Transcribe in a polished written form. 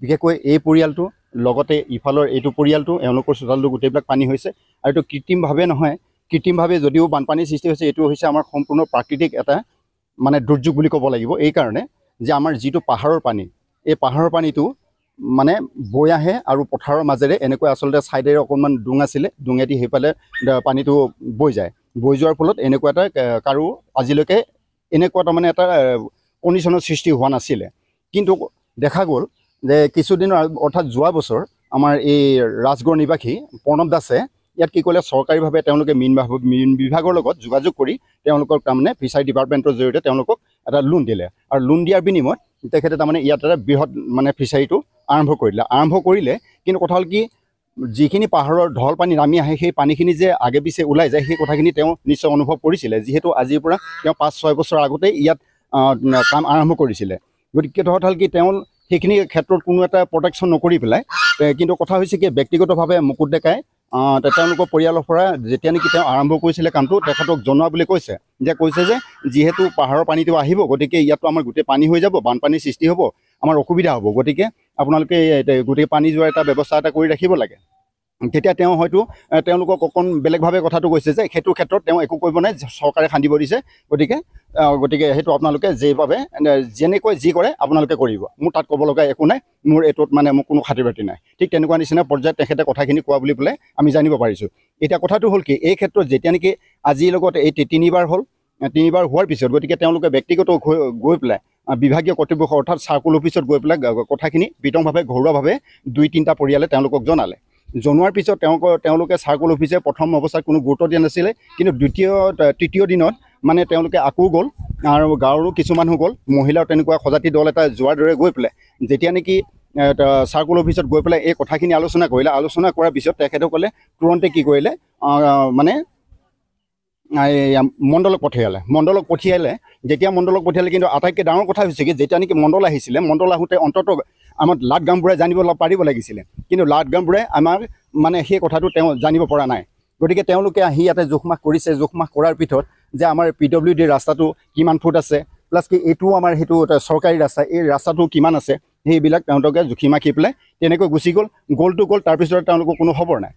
বিশেষকৈ এই পৰিয়ালটো লগতে ইফালৰ এইটো পৰিয়ালটো এওঁলোকৰ চোতালটো গোটেইবিলাক পানী হৈছে আৰু এইটো কৃত্ৰিমভাৱে নহয় কৃত্ৰিমভাৱে যদিও বানপানীৰ সৃষ্টি হৈছে এইটো হৈছে আমাৰ সম্পূৰ্ণ প্ৰাকৃতিক এটা মানে দুৰ্যোগ বুলি ক'ব লাগিব এই কাৰণে যে আমাৰ যিটো পাহাৰৰ পানী এই পাহাৰৰ পানীটো মানে বৈ আহে আৰু পথাৰৰ মাজেৰে এনেকৈ আচলতে ছাইডেৰে অকণমান ডুং আছিলে ডুঙেদি সেইফালে পানীটো বৈ যায় বৈ যোৱাৰ ফলত এনেকুৱা এটা কাৰো আজিলৈকে এনেকুৱা তাৰমানে এটা কণ্ডিশ্যনৰ সৃষ্টি হোৱা নাছিলে কিন্তু দেখা গ'ল যে কিছুদিনৰ অৰ্থাৎ যোৱা বছৰ আমাৰ এই ৰাজগড় নিবাসী প্ৰণৱ দাসে ইয়াত কি কৰিলে চৰকাৰীভাৱে তেওঁলোকে মীন বিভাগৰ লগত যোগাযোগ কৰি তেওঁলোকক তাৰমানে ফিচাৰী ডিপাৰ্টমেণ্টৰ জৰিয়তে তেওঁলোকক এটা লোন দিলে আৰু লোন দিয়াৰ বিনিময়ত তেখেতে তাৰমানে ইয়াত এটা বৃহৎ মানে ফিচাৰীটো আৰম্ভ কৰিলে কিন্তু কথা হ'ল কি যিখিনি পাহাৰৰ ঢল পানী নামি আহে সেই পানীখিনি যে আগে পিছে ওলাই যায় সেই কথাখিনি তেওঁ নিশ্চয় অনুভৱ কৰিছিলে যিহেতু আজিৰ পৰা তেওঁ 5-6 বছৰ আগতেই ইয়াত কাম আৰম্ভ কৰিছিলে গতিকে কথা হ'ল কি তেওঁ সেইখিনি ক্ষেত্ৰত কোনো এটা প্ৰটেকশ্যন নকৰি পেলাই কিন্তু কথা হৈছে কি ব্যক্তিগতভাৱে মুকুট ডেকাই তেওঁলোকৰ পৰিয়ালৰ পৰা যেতিয়া নেকি তেওঁ আৰম্ভ কৰিছিলে কামটো তেখেতক জনোৱা বুলি কৈছে যে যিহেতু পাহাৰৰ পানীটো আহিব গতিকে ইয়াতো আমাৰ গোটেই পানী হৈ যাব বানপানীৰ সৃষ্টি হ'ব আমাৰ অসুবিধা হ'ব গতিকে আপোনালোকে গোটেই পানী যোৱাৰ এটা ব্যৱস্থা এটা কৰি ৰাখিব লাগে তেতিয়া তেওঁ হয়তো তেওঁলোকক অকণ বেলেগভাৱে কথাটো কৈছে যে সেইটো ক্ষেত্ৰত তেওঁ একো কৰিব নাই চৰকাৰে খান্দিব দিছে গতিকে সেইটো আপোনালোকে যেভাৱে যেনেকৈ যি কৰে আপোনালোকে কৰিব মোৰ তাত ক'ব লগা একো নাই মোৰ এইটোত মানে মোৰ কোনো খাতিৰ বাতি নাই ঠিক তেনেকুৱা নিচিনা পৰ্যায়ত তেখেতে কথাখিনি কোৱা বুলি পেলাই আমি জানিব পাৰিছোঁ এতিয়া কথাটো হ'ল কি এই ক্ষেত্ৰত যেতিয়া নেকি আজিৰ লগত এই তিনিবাৰ হোৱাৰ পিছত গতিকে তেওঁলোকে ব্যক্তিগত গৈ পেলাই বিভাগীয় কৰ্তৃপক্ষ অৰ্থাৎ চাৰ্কুল অফিচত গৈ পেলাই কথাখিনি বিতংভাৱে ঘৰুৱাভাৱে 2-3টা পৰিয়ালে তেওঁলোকক জনোৱাৰ পিছত তেওঁলোকে চাৰ্কুল অফিচে প্ৰথম অৱস্থাত কোনো গুৰুত্ব দিয়া নাছিলে কিন্তু তৃতীয় দিনত মানে তেওঁলোকে আকৌ গ'ল আৰু গাঁৱৰো কিছু মানুহ গ'ল মহিলাৰ তেনেকুৱা সজাতি দল এটা যোৱাৰ দৰে গৈ পেলাই যেতিয়া নেকি চাৰ্কুল অফিচত গৈ পেলাই এই কথাখিনি আলোচনা কৰাৰ পিছত তেখেতসকলে তুৰন্তে কি কৰিলে মানে মণ্ডলক পঠিয়ালে যেতিয়া মণ্ডলক পঠিয়ালে কিন্তু আটাইতকৈ ডাঙৰ কথা হৈছে কি যেতিয়া নেকি মণ্ডল আহিছিলে মণ্ডল আহোঁতে অন্ততঃ আমাৰ লাট গামবুঢ়াই জানিব পাৰিব লাগিছিলে কিন্তু লাট গামবুঢ়াই আমাৰ মানে সেই কথাটো তেওঁ জানিব পৰা নাই গতিকে তেওঁলোকে আহি ইয়াতে জোখমাখ কৰাৰ পিছত যে আমাৰ PWD ৰাস্তাটো কিমান ফুট আছে প্লাছ কি এইটোও আমাৰ সেইটো চৰকাৰী ৰাস্তা এই ৰাস্তাটো কিমান আছে সেইবিলাক তেওঁলোকে জুখি মাখি পেলাই তেনেকৈ গুচি গ'ল তাৰপিছত তেওঁলোকৰ কোনো খবৰ নাই